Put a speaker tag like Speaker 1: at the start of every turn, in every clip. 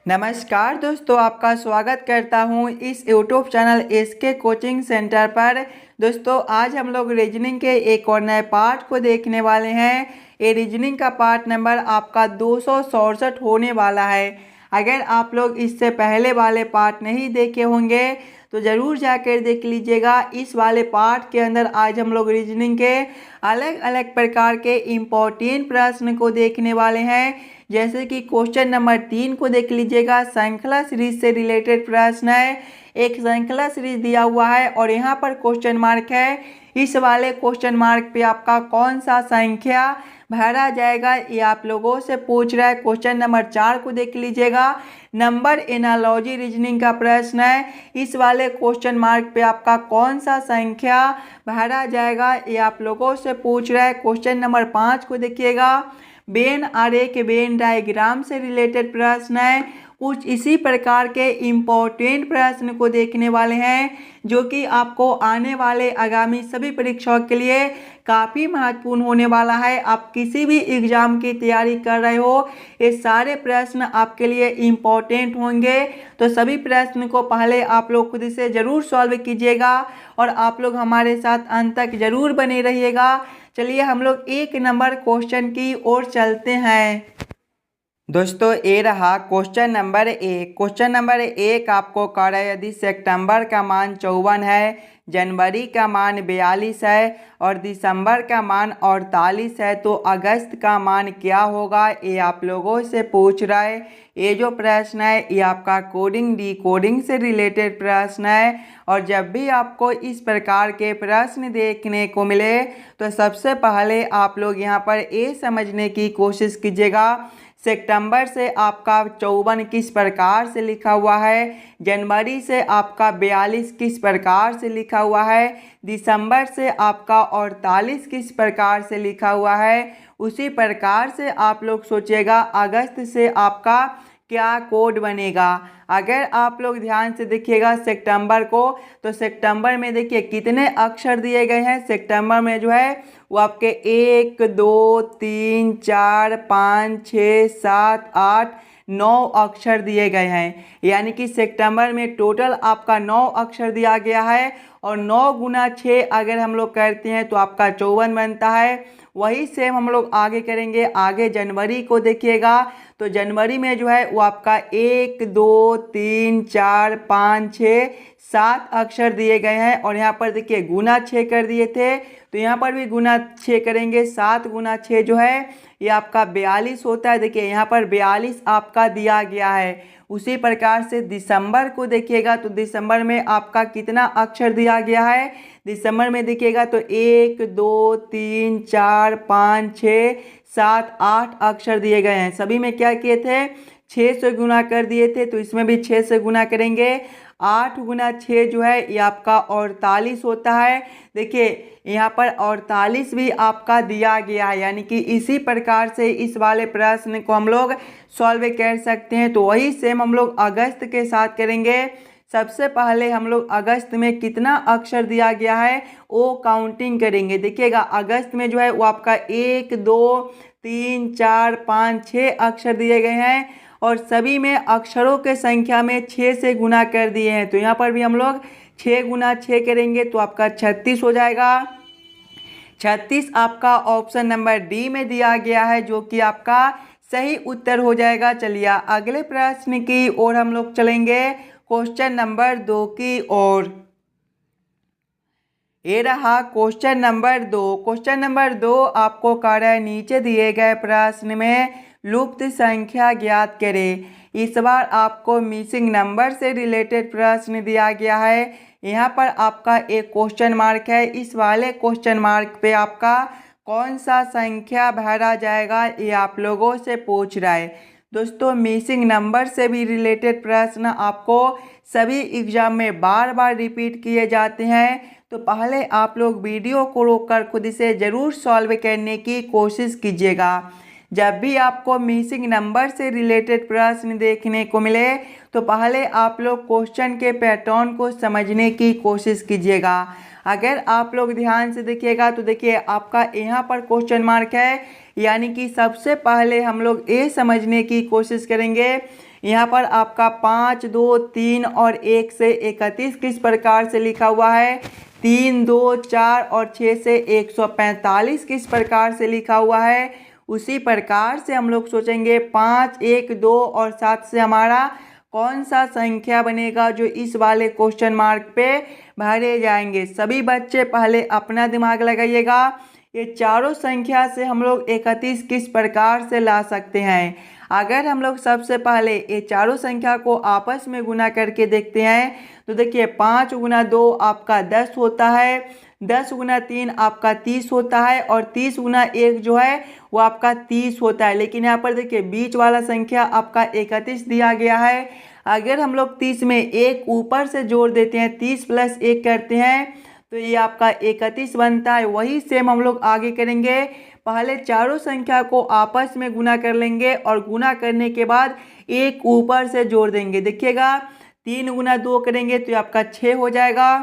Speaker 1: नमस्कार दोस्तों, आपका स्वागत करता हूं इस YouTube channel SK coaching centre पर। दोस्तों आज हम लोग रीजनिंग के एक और नए पार्ट को देखने वाले हैं। ये रीजनिंग का पार्ट नंबर आपका 267 होने वाला है। अगर आप लोग इससे पहले वाले पार्ट नहीं देखे होंगे तो ज़रूर जाकर देख लीजिएगा। इस वाले पार्ट के अंदर आज हम लोग रीजनिंग के अलग अलग प्रकार के इम्पोर्टेंट प्रश्न को देखने वाले हैं। जैसे कि क्वेश्चन नंबर 3 को देख लीजिएगा। श्रृंखला सीरीज से रिलेटेड प्रश्न है। एक श्रृंखला सीरीज दिया हुआ है और यहाँ पर क्वेश्चन मार्क है। इस वाले क्वेश्चन मार्क पे आपका कौन सा संख्या भरा जाएगा ये आप लोगों से पूछ रहा है। क्वेश्चन नंबर 4 को देख लीजिएगा। नंबर एनालॉजी रीजनिंग का प्रश्न है। इस वाले क्वेश्चन मार्क पे आपका कौन सा संख्या भरा जाएगा ये आप लोगों से पूछ रहा है। क्वेश्चन नंबर 5 को देखिएगा। वेन आरेख वेन डायग्राम से रिलेटेड प्रश्न है। कुछ इसी प्रकार के इम्पोर्टेंट प्रश्न को देखने वाले हैं जो कि आपको आने वाले आगामी सभी परीक्षाओं के लिए काफ़ी महत्वपूर्ण होने वाला है। आप किसी भी एग्जाम की तैयारी कर रहे हो, ये सारे प्रश्न आपके लिए इम्पोर्टेंट होंगे। तो सभी प्रश्न को पहले आप लोग खुद से ज़रूर सॉल्व कीजिएगा और आप लोग हमारे साथ अंत तक ज़रूर बने रहिएगा। चलिए हम लोग एक नंबर क्वेश्चन की ओर चलते हैं। दोस्तों ये रहा क्वेश्चन नंबर 1। क्वेश्चन नंबर 1 आपको कह रहा है यदि सितंबर का मान 54 है, जनवरी का मान 42 है और दिसंबर का मान 48 है तो अगस्त का मान क्या होगा, ये आप लोगों से पूछ रहा है। ये जो प्रश्न है ये आपका कोडिंग डिकोडिंग से रिलेटेड प्रश्न है। और जब भी आपको इस प्रकार के प्रश्न देखने को मिले तो सबसे पहले आप लोग यहाँ पर ये समझने की कोशिश कीजिएगा सितंबर से आपका 54 किस प्रकार से लिखा हुआ है, जनवरी से आपका 42 किस प्रकार से लिखा हुआ है, दिसंबर से आपका 48 किस प्रकार से लिखा हुआ है। उसी प्रकार से आप लोग सोचिएगा अगस्त से आपका क्या कोड बनेगा। अगर आप लोग ध्यान से देखिएगा सितंबर को, तो सितंबर में देखिए कितने अक्षर दिए गए हैं। सितंबर में जो है वो आपके 1 2 3 4 5 6 7 8 9 अक्षर दिए गए हैं। यानी कि सितंबर में टोटल आपका 9 अक्षर दिया गया है और 9 गुना 6 अगर हम लोग करते हैं तो आपका 54 बनता है। वही सेम हम लोग आगे करेंगे। आगे जनवरी को देखिएगा तो जनवरी में जो है वो आपका 1 2 3 4 5 6 7 अक्षर दिए गए हैं और यहाँ पर देखिए गुना 6 कर दिए थे तो यहाँ पर भी गुना 6 करेंगे। 7 गुना 6 जो है ये आपका 42 होता है। देखिए यहाँ पर 42 आपका दिया गया है। उसी प्रकार से दिसंबर को देखिएगा तो दिसंबर में आपका कितना अक्षर दिया गया है। दिसंबर में देखिएगा तो 1 2 3 4 5 6 7 8 अक्षर दिए गए हैं। सभी में क्या किए थे, 6 से गुना कर दिए थे तो इसमें भी 6 से गुना करेंगे। 8 गुना 6 जो है ये आपका 48 होता है। देखिए यहाँ पर 48 भी आपका दिया गया है। यानी कि इसी प्रकार से इस वाले प्रश्न को हम लोग सॉल्व कर सकते हैं। तो वही सेम हम लोग अगस्त के साथ करेंगे। सबसे पहले हम लोग अगस्त में कितना अक्षर दिया गया है वो काउंटिंग करेंगे। देखिएगा अगस्त में जो है वो आपका 1 2 3 4 5 6 अक्षर दिए गए हैं और सभी में अक्षरों के संख्या में 6 से गुना कर दिए हैं। तो यहाँ पर भी हम लोग 6 गुना 6 करेंगे तो आपका 36 हो जाएगा। 36 आपका ऑप्शन नंबर डी में दिया गया है जो कि आपका सही उत्तर हो जाएगा। चलिए अगले प्रश्न की ओर हम लोग चलेंगे, क्वेश्चन नंबर 2 की ओर। ये रहा क्वेश्चन नंबर 2। क्वेश्चन नंबर 2 आपको कह रहा है नीचे दिए गए प्रश्न में लुप्त संख्या ज्ञात करें। इस बार आपको मिसिंग नंबर से रिलेटेड प्रश्न दिया गया है। यहाँ पर आपका एक क्वेश्चन मार्क है। इस वाले क्वेश्चन मार्क पे आपका कौन सा संख्या भरा जाएगा ये आप लोगों से पूछ रहा है। दोस्तों मिसिंग नंबर से भी रिलेटेड प्रश्न आपको सभी एग्जाम में बार बार रिपीट किए जाते हैं। तो पहले आप लोग वीडियो को रोककर खुद से ज़रूर सॉल्व करने की कोशिश कीजिएगा। जब भी आपको मिसिंग नंबर से रिलेटेड प्रश्न देखने को मिले तो पहले आप लोग क्वेश्चन के पैटर्न को समझने की कोशिश कीजिएगा। अगर आप लोग ध्यान से देखिएगा तो देखिए आपका यहाँ पर क्वेश्चन मार्क है। यानी कि सबसे पहले हम लोग ये समझने की कोशिश करेंगे यहाँ पर आपका 5, 2, 3 और 1 से 31 किस प्रकार से लिखा हुआ है, 3, 2, 4 और 6 से 145 किस प्रकार से लिखा हुआ है। उसी प्रकार से हम लोग सोचेंगे 5, 1, 2 और 7 से हमारा कौन सा संख्या बनेगा जो इस वाले क्वेश्चन मार्क पे भरे जाएंगे। सभी बच्चे पहले अपना दिमाग लगाइएगा। ये चारों संख्या से हम लोग 31 किस प्रकार से ला सकते हैं। अगर हम लोग सबसे पहले ये चारों संख्या को आपस में गुना करके देखते हैं तो देखिए 5 गुना 2 आपका 10 होता है, 10 गुना 3 आपका 30 होता है और 30 गुना 1 जो है वो आपका 30 होता है। लेकिन यहाँ पर देखिए बीच वाला संख्या आपका 31 दिया गया है। अगर हम लोग 30 में एक ऊपर से जोड़ देते हैं, 30 + 1 करते हैं तो ये आपका 31 बनता है। वही सेम हम लोग आगे करेंगे। पहले चारों संख्या को आपस में गुना कर लेंगे और गुना करने के बाद एक ऊपर से जोड़ देंगे। देखिएगा 3 गुना 2 करेंगे तो ये आपका 6 हो जाएगा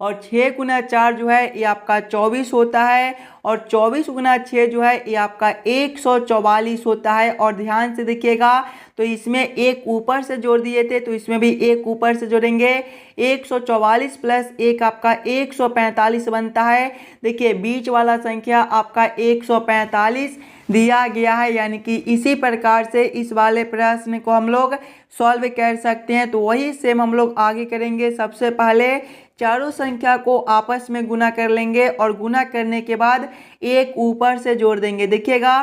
Speaker 1: और 6 गुना 4 जो है ये आपका 24 होता है और 24 गुना 6 जो है ये आपका 144 होता है। और ध्यान से देखिएगा तो इसमें एक ऊपर से जोड़ दिए थे तो इसमें भी एक ऊपर से जोड़ेंगे। 144 + 1 आपका 145 बनता है। देखिए बीच वाला संख्या आपका 145 दिया गया है, यानी कि इसी प्रकार से इस वाले प्रश्न को हम लोग सॉल्व कर सकते हैं। तो वही सेम हम लोग आगे करेंगे। सबसे पहले चारों संख्या को आपस में गुना कर लेंगे और गुना करने के बाद एक ऊपर से जोड़ देंगे। देखिएगा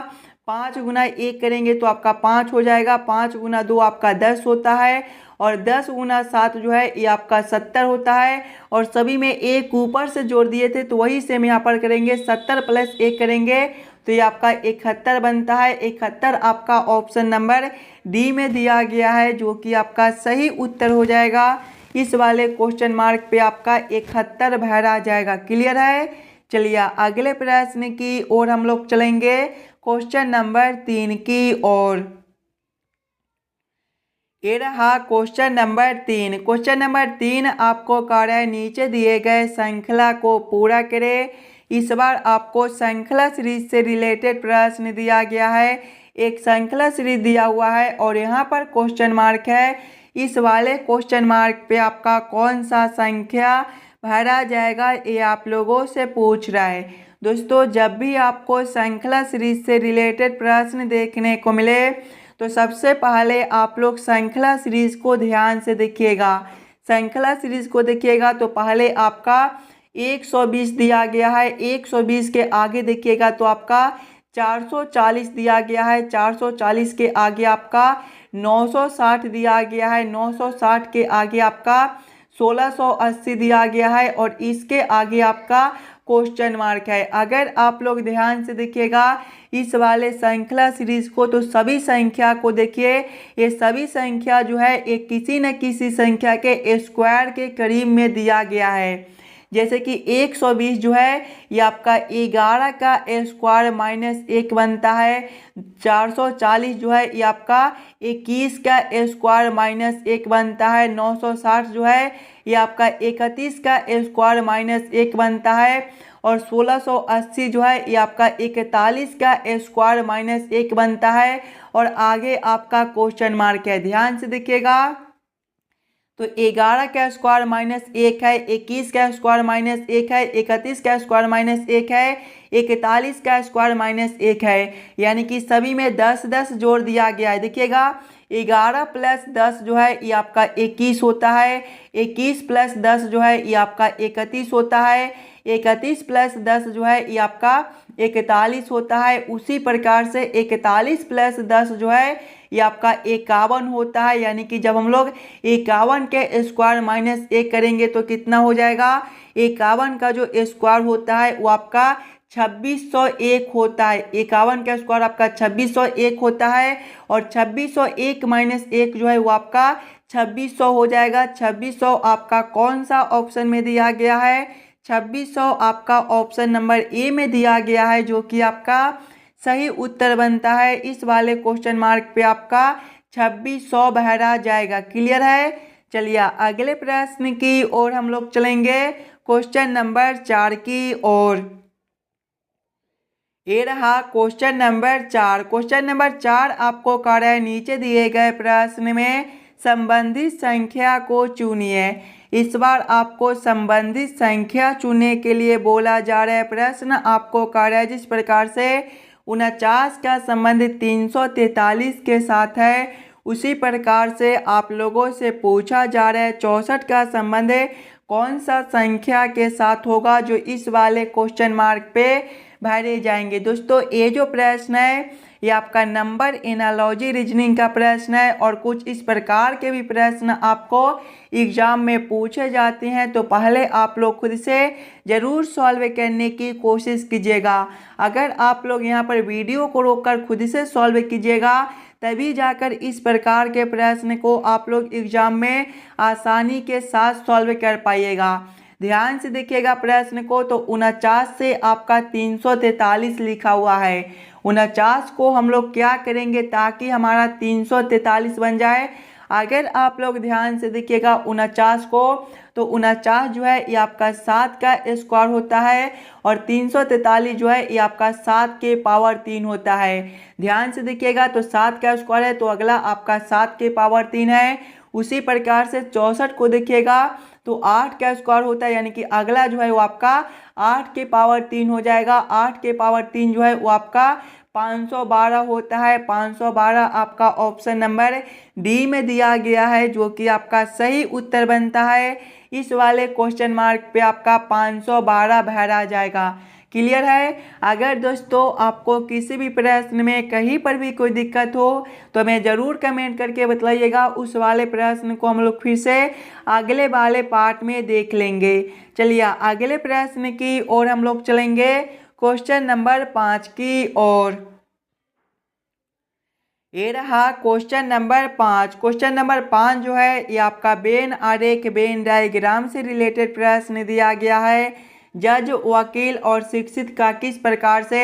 Speaker 1: 5 गुना 1 करेंगे तो आपका 5 हो जाएगा, 5 गुना 2 आपका 10 होता है और 10 गुना 7 जो है ये आपका 70 होता है। और सभी में एक ऊपर से जोड़ दिए थे तो वही सेम यहाँ पर करेंगे। 70 + 1 करेंगे तो ये आपका 71 बनता है। 71 आपका ऑप्शन नंबर डी में दिया गया है, जो कि आपका सही उत्तर हो जाएगा। इस वाले क्वेश्चन मार्क पे आपका 71 भरा जाएगा। क्लियर है। चलिए अगले प्रश्न की ओर हम लोग चलेंगे, क्वेश्चन नंबर 3 की ओर। ये रहा क्वेश्चन नंबर 3। क्वेश्चन नंबर 3 आपको कह रहा है नीचे दिए गए श्रृंखला को पूरा करें। इस बार आपको श्रृंखला सीरीज से रिलेटेड प्रश्न दिया गया है। एक श्रृंखला सीरीज दिया हुआ है और यहाँ पर क्वेश्चन मार्क है। इस वाले क्वेश्चन मार्क पे आपका कौन सा संख्या भरा जाएगा ये आप लोगों से पूछ रहा है। दोस्तों जब भी आपको श्रृंखला सीरीज से रिलेटेड प्रश्न देखने को मिले तो सबसे पहले आप लोग श्रृंखला सीरीज को ध्यान से देखिएगा। श्रृंखला सीरीज को देखिएगा तो पहले आपका 120 दिया गया है। 120 के आगे देखिएगा तो आपका 440 दिया गया है। 440 के आगे आपका 960 दिया गया है। 960 के आगे आपका 1680 दिया गया है और इसके आगे आपका क्वेश्चन मार्क है। अगर आप लोग ध्यान से देखिएगा इस वाले श्रृंखला सीरीज को तो सभी संख्या को देखिए, ये सभी संख्या जो है एक किसी न किसी संख्या के स्क्वायर के करीब में दिया गया है। जैसे कि 120 जो है ये आपका 11 का स्क्वायर -1 बनता है। 440 जो है ये आपका 21 का स्क्वायर -1 बनता है। 960 जो है ये आपका 31 का स्क्वायर -1 बनता है और 1680 जो है ये आपका 41 का स्क्वायर -1 बनता है। और आगे आपका क्वेश्चन मार्क है। ध्यान से देखिएगा तो 11 का स्क्वायर -1 है, 21 का स्क्वायर -1 है, 31 का स्क्वायर -1 है, 41 का स्क्वायर -1 है, यानी कि सभी में 10-10 जोड़ दिया गया है। देखिएगा 11 + 10 जो है ये आपका 21 होता है। 21 + 10 जो है ये आपका 31 होता है। 31 + 10 जो है ये आपका 41 होता है। उसी प्रकार से 41 + 10 जो है ये आपका 51 होता है। यानी कि जब हम लोग 51 के स्क्वायर -1 करेंगे तो कितना हो जाएगा, 51 का जो स्क्वायर होता है वो आपका 2601 होता है। 51 का स्क्वायर आपका 2601 होता है और 2601 - 1 जो है वो आपका 2600 हो जाएगा। 2600 आपका कौन सा ऑप्शन में दिया गया है, 2600 आपका ऑप्शन नंबर ए में दिया गया है, जो कि आपका सही उत्तर बनता है। इस वाले क्वेश्चन मार्क पे आपका 2600 भरा जाएगा। क्लियर है। चलिए अगले प्रश्न की ओर हम लोग चलेंगे, क्वेश्चन नंबर 4 की ओर। ये रहा क्वेश्चन नंबर 4। क्वेश्चन नंबर 4 आपको कर रहा है नीचे दिए गए प्रश्न में संबंधित संख्या को चुनिए। इस बार आपको संबंधित संख्या चुनने के लिए बोला जा रहा है। प्रश्न आपको कर रहा है जिस प्रकार से 49 का संबंध 343 के साथ है, उसी प्रकार से आप लोगों से पूछा जा रहा है 64 का संबंध कौन सा संख्या के साथ होगा, जो इस वाले क्वेश्चन मार्क पे भरे जाएंगे। दोस्तों ये जो प्रश्न है ये आपका नंबर एनालॉजी रीजनिंग का प्रश्न है और कुछ इस प्रकार के भी प्रश्न आपको एग्जाम में पूछे जाते हैं, तो पहले आप लोग खुद से ज़रूर सॉल्व करने की कोशिश कीजिएगा। अगर आप लोग यहाँ पर वीडियो को रोककर खुद से सॉल्व कीजिएगा तभी जाकर इस प्रकार के प्रश्न को आप लोग एग्जाम में आसानी के साथ सॉल्व कर पाइएगा। ध्यान से देखिएगा प्रश्न को, तो 49 से आपका 343 लिखा हुआ है। 49 को हम लोग क्या करेंगे ताकि हमारा 343 बन जाए। अगर आप लोग ध्यान से देखिएगा 49 को, तो 49 जो है ये आपका 7 का स्क्वायर होता है और 343 जो है ये आपका 7 के पावर 3 होता है। ध्यान से देखिएगा तो 7 का स्क्वायर है तो अगला आपका 7 के पावर 3 है। उसी प्रकार से 64 को देखिएगा तो 8 का स्क्वायर होता है, यानी कि अगला जो है वो आपका 8 के पावर 3 हो जाएगा। 8 के पावर 3 जो है वो आपका 512 होता है। 512 आपका ऑप्शन नंबर डी में दिया गया है, जो कि आपका सही उत्तर बनता है। इस वाले क्वेश्चन मार्क पे आपका 512 भरा जाएगा। क्लियर है। अगर दोस्तों आपको किसी भी प्रश्न में कहीं पर भी कोई दिक्कत हो तो हमें ज़रूर कमेंट करके बताइएगा। उस वाले प्रश्न को हम लोग फिर से अगले वाले पार्ट में देख लेंगे। चलिए अगले प्रश्न की ओर हम लोग चलेंगे, क्वेश्चन नंबर 5 की ओर। ये रहा क्वेश्चन नंबर 5। क्वेश्चन नंबर 5 जो है ये आपका वेन आरेख वेन डायग्राम से रिलेटेड प्रश्न दिया गया है। जज, वकील और शिक्षित का किस प्रकार से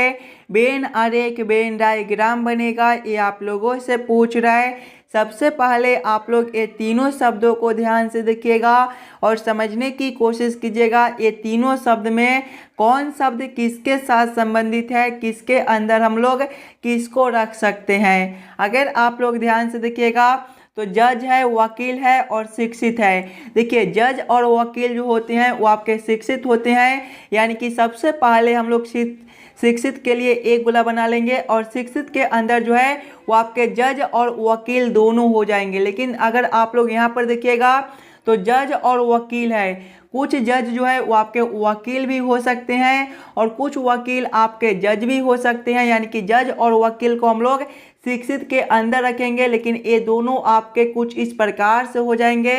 Speaker 1: वेन आरेख वेन डायग्राम बनेगा, ये आप लोगों से पूछ रहा है। सबसे पहले आप लोग ये तीनों शब्दों को ध्यान से देखिएगा और समझने की कोशिश कीजिएगा ये तीनों शब्द में कौन शब्द किसके साथ संबंधित है, किसके अंदर हम लोग किसको रख सकते हैं। अगर आप लोग ध्यान से देखिएगा तो जज है, वकील है और शिक्षित है। देखिए जज और वकील जो होते हैं वो आपके शिक्षित होते हैं, यानी कि सबसे पहले हम लोग शिक्षित के लिए एक गोला बना लेंगे और शिक्षित के अंदर जो है वो आपके जज और वकील दोनों हो जाएंगे। लेकिन अगर आप लोग यहाँ पर देखिएगा तो जज और वकील है, कुछ जज जो है वो आपके वकील भी हो सकते हैं और कुछ वकील आपके जज भी हो सकते हैं, यानी कि जज और वकील को हम लोग शिक्षित के अंदर रखेंगे। लेकिन ये दोनों आपके कुछ इस प्रकार से हो जाएंगे।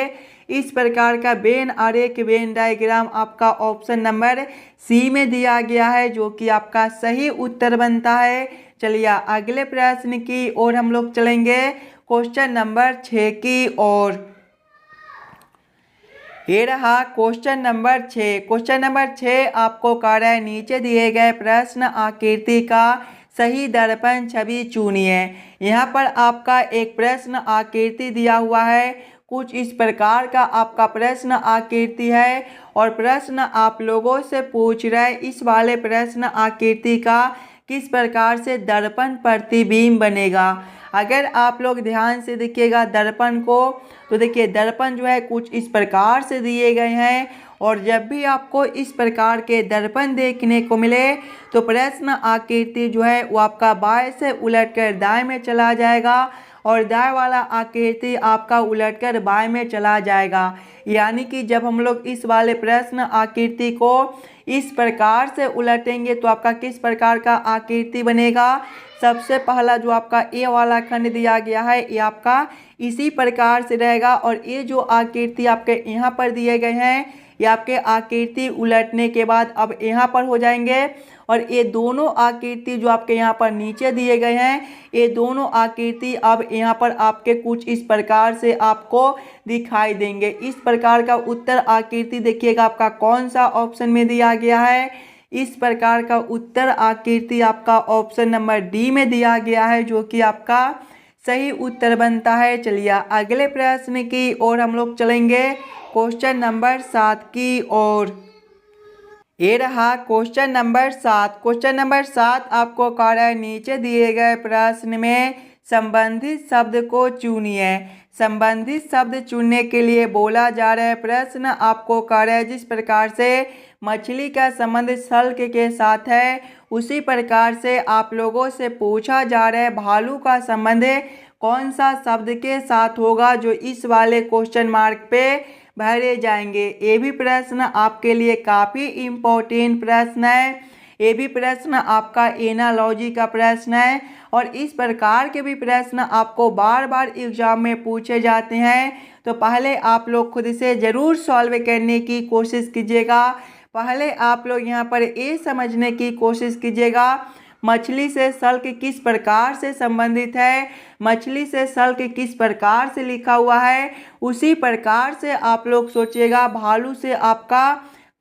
Speaker 1: इस प्रकार का वेन आरेख वेन डायग्राम आपका ऑप्शन नंबर सी में दिया गया है, जो कि आपका सही उत्तर बनता है। चलिए अगले प्रश्न की ओर हम लोग चलेंगे, क्वेश्चन नंबर 6 की ओर। ये रहा क्वेश्चन नंबर 6। क्वेश्चन नंबर 6 आपको कह रहा है नीचे दिए गए प्रश्न आकृति का सही दर्पण छवि चुनिए। यहाँ पर आपका एक प्रश्न आकृति दिया हुआ है, कुछ इस प्रकार का आपका प्रश्न आकृति है और प्रश्न आप लोगों से पूछ रहा है इस वाले प्रश्न आकृति का किस प्रकार से दर्पण प्रतिबिंब बनेगा। अगर आप लोग ध्यान से देखिएगा दर्पण को, तो देखिए दर्पण जो है कुछ इस प्रकार से दिए गए हैं और जब भी आपको इस प्रकार के दर्पण देखने को मिले तो प्रश्न आकृति जो है वो आपका बाएं से उलटकर दाएं में चला जाएगा और दाएं वाला आकृति आपका उलटकर बाएं में चला जाएगा। यानी कि जब हम लोग इस वाले प्रश्न आकृति को इस प्रकार से उलटेंगे तो आपका किस प्रकार का आकृति बनेगा। सबसे पहला जो आपका ए वाला खंड दिया गया है ये आपका इसी प्रकार से रहेगा और ये जो आकृति आपके यहाँ पर दिए गए हैं ये आपके आकृति उलटने के बाद अब यहाँ पर हो जाएंगे और ये दोनों आकृति जो आपके यहाँ पर नीचे दिए गए हैं ये दोनों आकृति अब यहाँ पर आपके कुछ इस प्रकार से आपको दिखाई देंगे। इस प्रकार का उत्तर आकृति देखिएगा आपका कौन सा ऑप्शन में दिया गया है। इस प्रकार का उत्तर आकृति आपका ऑप्शन नंबर डी में दिया गया है, जो कि आपका सही उत्तर बनता है। चलिए अगले प्रश्न की ओर हम लोग चलेंगे, क्वेश्चन नंबर 7 की ओर। ये रहा क्वेश्चन नंबर 7। क्वेश्चन नंबर 7 आपको कह रहा है नीचे दिए गए प्रश्न में संबंधित शब्द को चुनिए। संबंधित शब्द चुनने के लिए बोला जा रहा है प्रश्न आपको कह रहा है जिस प्रकार से मछली का संबंध शल्क के साथ है उसी प्रकार से आप लोगों से पूछा जा रहा है भालू का संबंध कौन सा शब्द के साथ होगा जो इस वाले क्वेश्चन मार्क पे भरे जाएंगे। ये भी प्रश्न आपके लिए काफ़ी इम्पोर्टेंट प्रश्न है। ये भी प्रश्न आपका एनालॉजी का प्रश्न है और इस प्रकार के भी प्रश्न आपको बार बार एग्जाम में पूछे जाते हैं। तो पहले आप लोग खुद से ज़रूर सॉल्व करने की कोशिश कीजिएगा। पहले आप लोग यहाँ पर ये समझने की कोशिश कीजिएगा मछली से शल्क किस प्रकार से संबंधित है, मछली से शल्क किस प्रकार से लिखा हुआ है, उसी प्रकार से आप लोग सोचिएगा भालू से आपका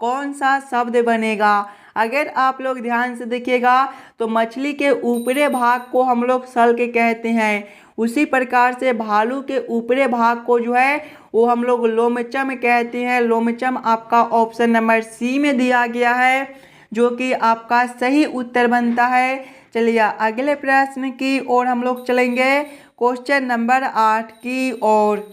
Speaker 1: कौन सा शब्द बनेगा। अगर आप लोग ध्यान से देखिएगा तो मछली के ऊपरी भाग को हम लोग शल्क कहते हैं, उसी प्रकार से भालू के ऊपरी भाग को जो है वो हम लोग लोमचम कहते हैं। लोमचम आपका ऑप्शन नंबर सी में दिया गया है जो कि आपका सही उत्तर बनता है। चलिए अगले प्रश्न की ओर हम लोग चलेंगे, क्वेश्चन नंबर 8 की ओर।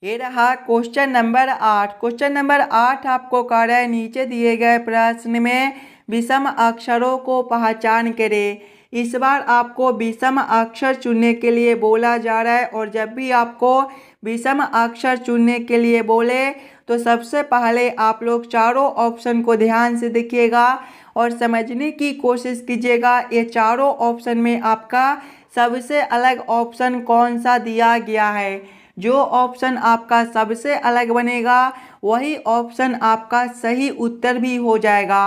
Speaker 1: ये रहा क्वेश्चन नंबर 8। क्वेश्चन नंबर 8 आपको कह रहा है नीचे दिए गए प्रश्न में विषम अक्षरों को पहचान करें। इस बार आपको विषम अक्षर चुनने के लिए बोला जा रहा है और जब भी आपको विषम अक्षर चुनने के लिए बोले तो सबसे पहले आप लोग चारों ऑप्शन को ध्यान से देखिएगा और समझने की कोशिश कीजिएगा ये चारों ऑप्शन में आपका सबसे अलग ऑप्शन कौन सा दिया गया है। जो ऑप्शन आपका सबसे अलग बनेगा वही ऑप्शन आपका सही उत्तर भी हो जाएगा।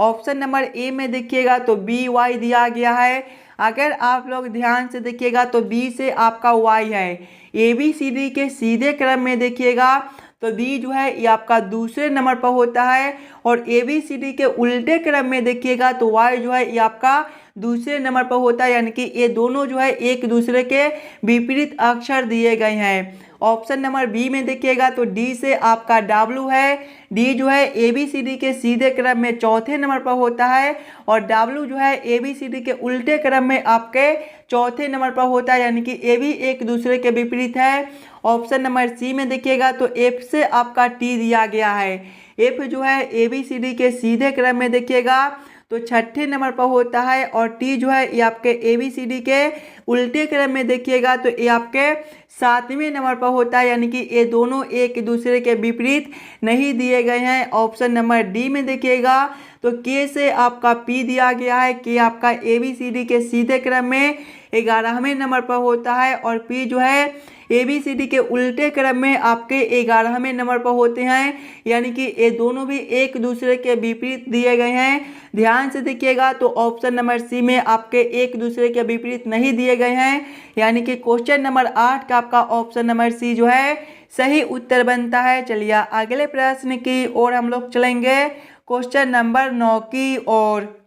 Speaker 1: ऑप्शन नंबर ए में देखिएगा तो बी वाई दिया गया है। अगर आप लोग ध्यान से देखिएगा तो बी से आपका वाई है। ए बी सी डी के सीधे क्रम में देखिएगा तो बी जो है ये आपका दूसरे नंबर पर होता है और ए बी सी डी के उल्टे क्रम में देखिएगा तो वाई जो है ये आपका दूसरे नंबर पर होता है, यानी कि ये दोनों जो है एक दूसरे के विपरीत अक्षर दिए गए हैं। ऑप्शन नंबर बी में देखिएगा तो डी से आपका डब्ल्यू है। डी जो है ए बी सी डी के सीधे क्रम में चौथे नंबर पर होता है और डब्ल्यू जो है ए बी सी डी के उल्टे क्रम में आपके चौथे नंबर पर होता है, यानी कि ये भी एक दूसरे के विपरीत है। ऑप्शन नंबर सी में देखिएगा तो एफ से आपका टी दिया गया है। एफ जो है ए बी सी डी के सीधे क्रम में देखिएगा तो छठे नंबर पर होता है और टी जो है ये आपके ए बी सी डी के उल्टे क्रम में देखिएगा तो ये आपके सातवें नंबर पर होता है, यानी कि ये दोनों एक दूसरे के विपरीत नहीं दिए गए हैं। ऑप्शन नंबर डी में देखिएगा तो के से आपका पी दिया गया है। के आपका ए बी सी डी के सीधे क्रम में 11वें नंबर पर होता है और पी जो है ए बी सी डी के उल्टे क्रम में आपके 11वें नंबर पर होते हैं, यानी कि ये दोनों भी एक दूसरे के विपरीत दिए गए हैं। ध्यान से देखिएगा तो ऑप्शन नंबर सी में आपके एक दूसरे के विपरीत नहीं दिए गए हैं, यानी कि क्वेश्चन नंबर 8 का आपका ऑप्शन नंबर सी जो है सही उत्तर बनता है। चलिए अगले प्रश्न की ओर हम लोग चलेंगे, क्वेश्चन नंबर 9 की ओर।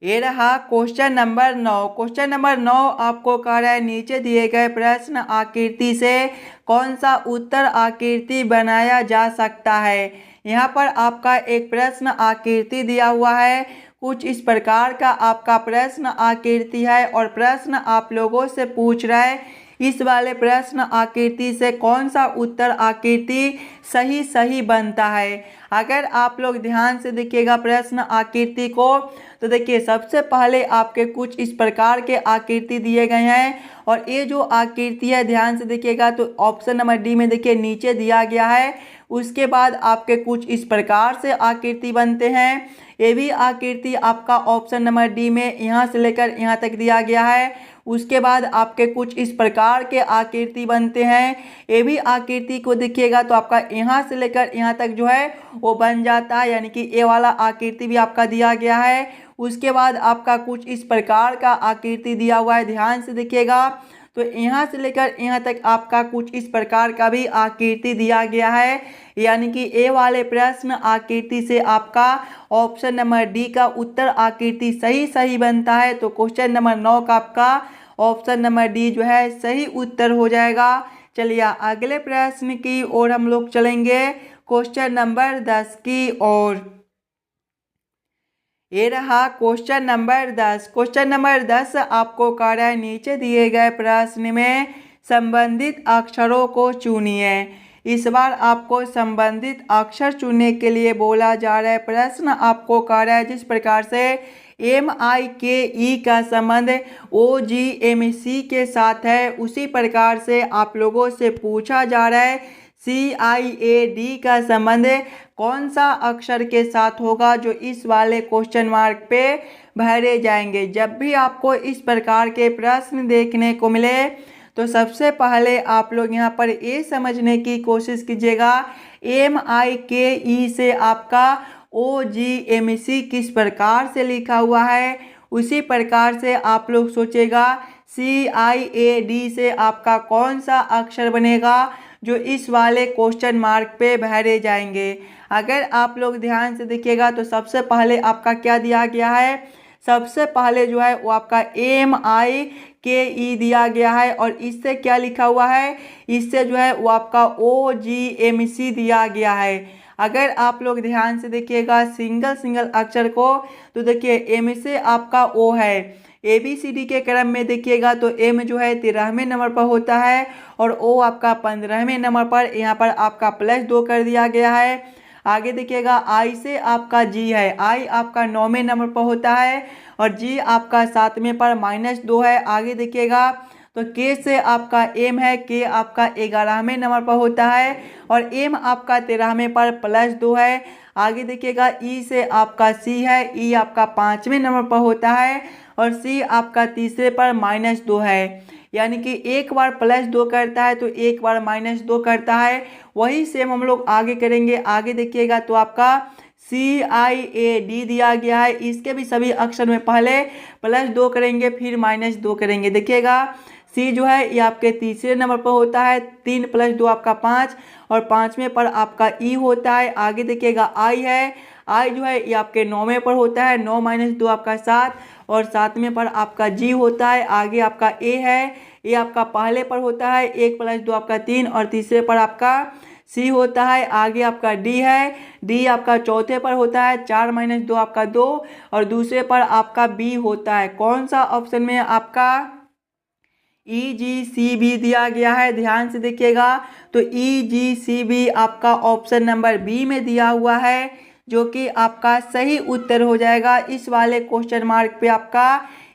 Speaker 1: ये रहा क्वेश्चन नंबर 9। क्वेश्चन नंबर 9 आपको कह रहा है नीचे दिए गए प्रश्न आकृति से कौन सा उत्तर आकृति बनाया जा सकता है। यहाँ पर आपका एक प्रश्न आकृति दिया हुआ है, कुछ इस प्रकार का आपका प्रश्न आकृति है और प्रश्न आप लोगों से पूछ रहा है इस वाले प्रश्न आकृति से कौन सा उत्तर आकृति सही बनता है। अगर आप लोग ध्यान से देखिएगा प्रश्न आकृति को तो देखिए सबसे पहले आपके कुछ इस प्रकार के आकृति दिए गए हैं और ये जो आकृति है ध्यान से देखिएगा तो ऑप्शन नंबर डी में देखिए नीचे दिया गया है। उसके बाद आपके कुछ इस प्रकार से आकृति बनते हैं। ये भी आकृति आपका ऑप्शन नंबर डी में यहाँ से लेकर यहाँ तक दिया गया है। उसके बाद आपके कुछ इस प्रकार के आकृति बनते हैं। ये भी आकृति को देखिएगा तो आपका यहाँ से लेकर यहाँ तक जो है वो बन जाता है, यानी कि ये वाला आकृति भी आपका दिया गया है। उसके बाद आपका कुछ इस प्रकार का आकृति दिया हुआ है, ध्यान से देखिएगा तो यहाँ से लेकर यहाँ तक आपका कुछ इस प्रकार का भी आकृति दिया गया है, यानी कि ए वाले प्रश्न आकृति से आपका ऑप्शन नंबर डी का उत्तर आकृति सही बनता है। तो क्वेश्चन नंबर 9 का आपका ऑप्शन नंबर डी जो है सही उत्तर हो जाएगा। चलिए अगले प्रश्न की ओर हम लोग चलेंगे, क्वेश्चन नंबर 10 की ओर। ये रहा क्वेश्चन नंबर 10। क्वेश्चन नंबर 10 आपको कार्य है नीचे दिए गए प्रश्न में संबंधित अक्षरों को चुनिए। इस बार आपको संबंधित अक्षर चुनने के लिए बोला जा रहा है। प्रश्न आपको कार्य है जिस प्रकार से MIKE का संबंध OGMC के साथ है, उसी प्रकार से आप लोगों से पूछा जा रहा है CIAD का संबंध कौन सा अक्षर के साथ होगा, जो इस वाले क्वेश्चन मार्क पे भरे जाएंगे। जब भी आपको इस प्रकार के प्रश्न देखने को मिले तो सबसे पहले आप लोग यहाँ पर ये समझने की कोशिश कीजिएगा MIKE से आपका OGMC किस प्रकार से लिखा हुआ है, उसी प्रकार से आप लोग सोचेगा CIAD से आपका कौन सा अक्षर बनेगा जो इस वाले क्वेश्चन मार्क पे भरे जाएंगे। अगर आप लोग ध्यान से देखिएगा तो सबसे पहले आपका क्या दिया गया है, सबसे पहले जो है वो आपका MIKE दिया गया है और इससे क्या लिखा हुआ है, इससे जो है वो आपका OGMC दिया गया है। अगर आप लोग ध्यान से देखिएगा सिंगल अक्षर को तो देखिए M से आपका O है, ABCD के क्रम में देखिएगा तो M जो है 13वें नंबर पर होता है और O आपका 15वें नंबर पर, यहाँ पर आपका +2 कर दिया गया है। आगे देखिएगा I से आपका G है, I आपका 9वें नंबर पर होता है और G आपका 7वें पर -2 है। आगे देखिएगा तो K से आपका M है, K आपका 11वें नंबर पर होता है और M आपका 13वें पर +2 है। आगे देखिएगा E से आपका C है, E आपका 5वें नंबर पर होता है और C आपका तीसरे पर -2 है। यानी कि एक बार +2 करता है तो एक बार -2 करता है। वही सेम हम लोग आगे करेंगे। आगे देखिएगा तो आपका CIAD दिया गया है, इसके भी सभी अक्षर में पहले +2 करेंगे फिर -2 करेंगे। देखिएगा C जो है ये आपके तीसरे नंबर पर होता है, 3 + 2 आपका 5 और 5वें पर आपका E होता है। आगे देखिएगा I है, I जो है ये आपके 9वें पर होता है, 9 - 2 आपका 7 और 7वें पर आपका G होता है। आगे आपका A है, ये आपका पहले पर होता है, 1 + 2 आपका 3 और तीसरे पर आपका C होता है। आगे आपका D है, D आपका चौथे पर होता है, 4 - 2 आपका 2 और दूसरे पर आपका B होता है। कौन सा ऑप्शन में आपका EGCB दिया गया है, ध्यान से देखिएगा तो EGCB आपका ऑप्शन नंबर B में दिया हुआ है, जो कि आपका सही उत्तर हो जाएगा। इस वाले क्वेश्चन मार्क पे आपका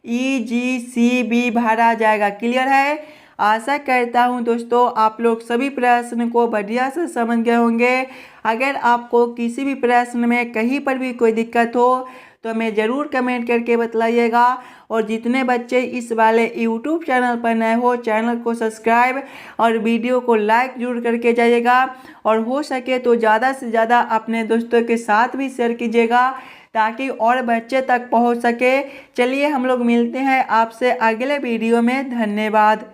Speaker 1: EGCB भरा जाएगा। क्लियर है? आशा करता हूं दोस्तों आप लोग सभी प्रश्न को बढ़िया से समझ गए होंगे। अगर आपको किसी भी प्रश्न में कहीं पर भी कोई दिक्कत हो तो हमें ज़रूर कमेंट करके बतलाइएगा। और जितने बच्चे इस वाले YouTube चैनल पर नए हो, चैनल को सब्सक्राइब और वीडियो को लाइक जरूर करके जाइएगा और हो सके तो ज़्यादा से ज़्यादा अपने दोस्तों के साथ भी शेयर कीजिएगा ताकि और बच्चे तक पहुंच सके। चलिए हम लोग मिलते हैं आपसे अगले वीडियो में। धन्यवाद।